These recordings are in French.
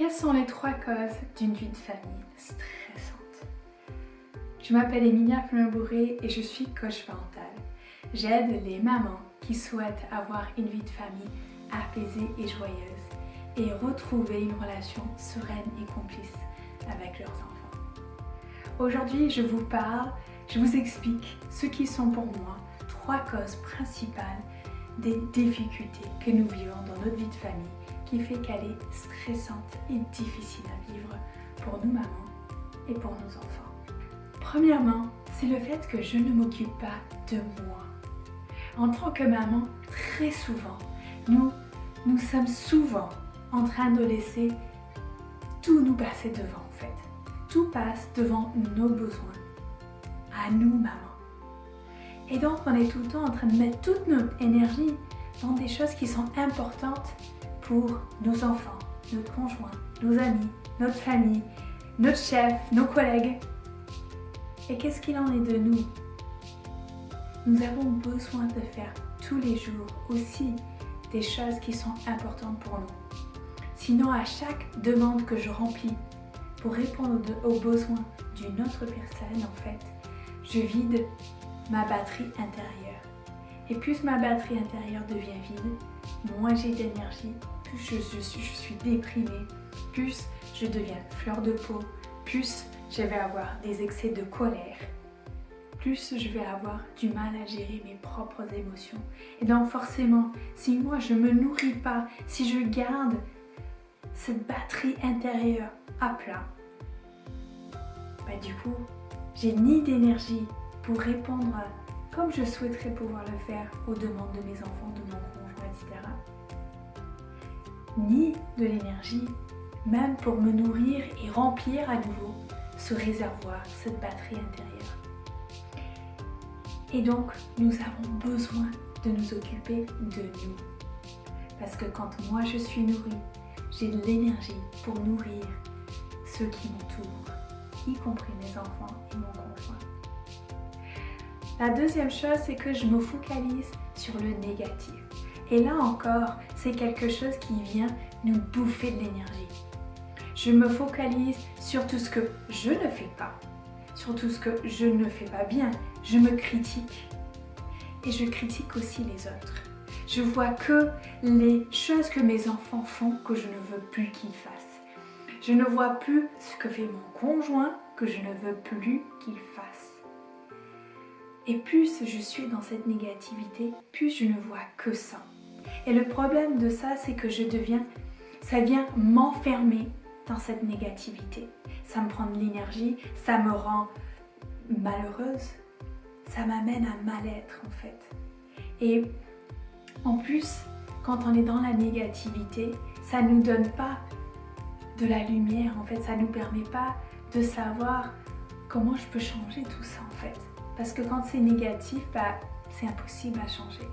Quelles sont les 3 causes d'une vie de famille stressante? Je m'appelle Emilia Fleurin-Bourré et je suis coach parental. J'aide les mamans qui souhaitent avoir une vie de famille apaisée et joyeuse et retrouver une relation sereine et complice avec leurs enfants. Aujourd'hui, je vous explique ce qui sont pour moi 3 causes principales des difficultés que nous vivons dans notre vie de famille qui fait qu'elle est stressante et difficile à vivre pour nous mamans et pour nos enfants. Premièrement, c'est le fait que je ne m'occupe pas de moi. En tant que maman, très souvent, nous sommes souvent en train de laisser tout nous passer devant en fait. Tout passe devant nos besoins, à nous mamans. Et donc on est tout le temps en train de mettre toute notre énergie dans des choses qui sont importantes pour nos enfants, notre conjoint, nos amis, notre famille, notre chef, nos collègues. Et qu'est-ce qu'il en est de nous? Nous avons besoin de faire tous les jours aussi des choses qui sont importantes pour nous. Sinon, à chaque demande que je remplis pour répondre aux besoins d'une autre personne, en fait, je vide ma batterie intérieure. Et plus ma batterie intérieure devient vide, moins j'ai d'énergie, plus je suis déprimée, plus je deviens fleur de peau, plus je vais avoir des excès de colère, plus je vais avoir du mal à gérer mes propres émotions. Et donc forcément, si moi je ne me nourris pas, si je garde cette batterie intérieure à plat, du coup, j'ai ni d'énergie pour répondre comme je souhaiterais pouvoir le faire aux demandes de mes enfants, de mon conjoint, etc. Ni de l'énergie, même pour me nourrir et remplir à nouveau ce réservoir, cette batterie intérieure. Et donc, nous avons besoin de nous occuper de nous. Parce que quand moi je suis nourrie, j'ai de l'énergie pour nourrir ceux qui m'entourent, y compris mes enfants et mon conjoint. La deuxième chose, c'est que je me focalise sur le négatif. Et là encore, c'est quelque chose qui vient nous bouffer de l'énergie. Je me focalise sur tout ce que je ne fais pas, sur tout ce que je ne fais pas bien. Je me critique. Et je critique aussi les autres. Je vois que les choses que mes enfants font que je ne veux plus qu'ils fassent. Je ne vois plus ce que fait mon conjoint que je ne veux plus qu'il fasse. Et plus je suis dans cette négativité, plus je ne vois que ça. Et le problème de ça, c'est que ça vient m'enfermer dans cette négativité. Ça me prend de l'énergie, ça me rend malheureuse, ça m'amène à mal-être en fait. Et en plus, quand on est dans la négativité, ça ne nous donne pas de la lumière en fait, ça ne nous permet pas de savoir comment je peux changer tout ça en fait. Parce que quand c'est négatif, c'est impossible à changer.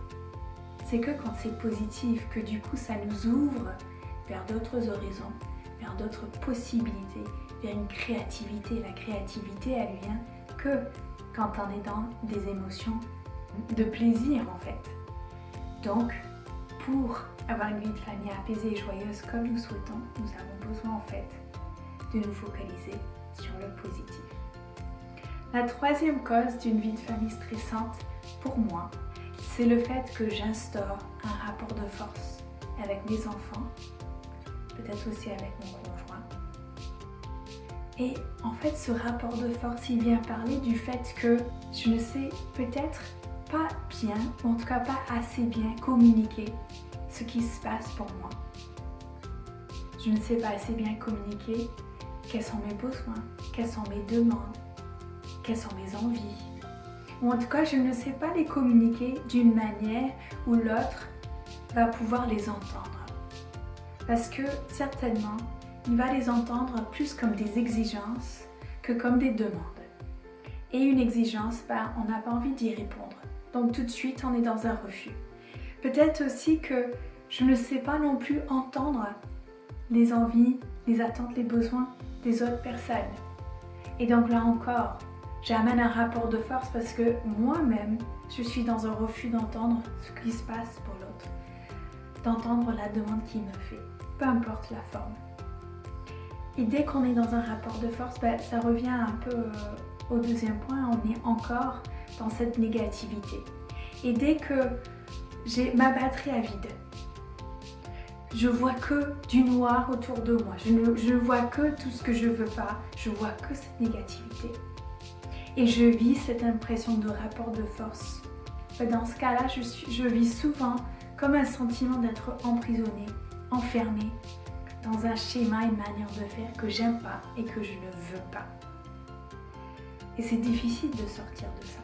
C'est que quand c'est positif, que du coup ça nous ouvre vers d'autres horizons, vers d'autres possibilités, vers une créativité. La créativité, elle vient que quand on est dans des émotions de plaisir en fait. Donc, pour avoir une vie de famille apaisée et joyeuse comme nous souhaitons, nous avons besoin en fait de nous focaliser sur le positif. La troisième cause d'une vie de famille stressante, pour moi, c'est le fait que j'instaure un rapport de force avec mes enfants, peut-être aussi avec mon conjoint. Et en fait, ce rapport de force, il vient parler du fait que je ne sais peut-être pas bien, ou en tout cas pas assez bien communiquer ce qui se passe pour moi. Je ne sais pas assez bien communiquer quels sont mes besoins, quelles sont mes demandes, quelles sont mes envies. Ou en tout cas, je ne sais pas les communiquer d'une manière où l'autre va pouvoir les entendre. Parce que certainement, il va les entendre plus comme des exigences que comme des demandes. Et une exigence, on n'a pas envie d'y répondre. Donc tout de suite, on est dans un refus. Peut-être aussi que je ne sais pas non plus entendre les envies, les attentes, les besoins des autres personnes. Et donc là encore, j'amène un rapport de force parce que moi-même, je suis dans un refus d'entendre ce qui se passe pour l'autre, d'entendre la demande qu'il me fait, peu importe la forme. Et dès qu'on est dans un rapport de force, ça revient un peu au deuxième point, on est encore dans cette négativité. Et dès que j'ai ma batterie à vide, je vois que du noir autour de moi, je ne vois que tout ce que je veux pas, je vois que cette négativité. Et je vis cette impression de rapport de force. Dans ce cas-là, je vis souvent comme un sentiment d'être emprisonnée, enfermée dans un schéma, une manière de faire que j'aime pas et que je ne veux pas. Et c'est difficile de sortir de ça.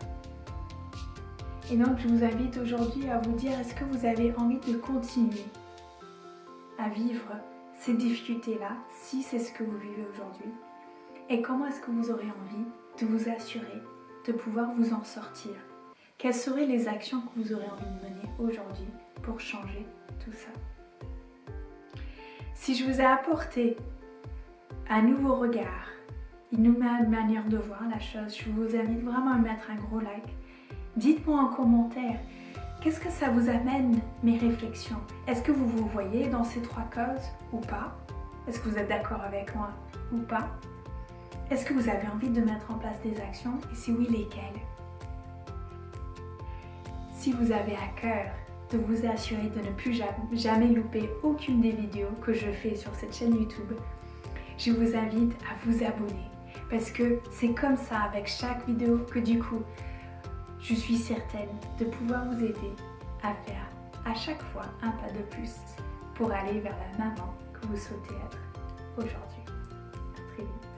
Et donc je vous invite aujourd'hui à vous dire, est-ce que vous avez envie de continuer à vivre ces difficultés-là, si c'est ce que vous vivez aujourd'hui? Et comment est-ce que vous aurez envie de vous assurer de pouvoir vous en sortir? Quelles seraient les actions que vous aurez envie de mener aujourd'hui pour changer tout ça? Si je vous ai apporté un nouveau regard, une nouvelle manière de voir la chose, je vous invite vraiment à mettre un gros like. Dites-moi en commentaire, qu'est-ce que ça vous amène, mes réflexions? Est-ce que vous vous voyez dans ces 3 causes ou pas? Est-ce que vous êtes d'accord avec moi ou pas? Est-ce que vous avez envie de mettre en place des actions? Et si oui, lesquelles? Si vous avez à cœur de vous assurer de ne plus jamais louper aucune des vidéos que je fais sur cette chaîne YouTube, je vous invite à vous abonner. Parce que c'est comme ça, avec chaque vidéo, que du coup, je suis certaine de pouvoir vous aider à faire à chaque fois un pas de plus pour aller vers la maman que vous souhaitez être aujourd'hui. À très vite.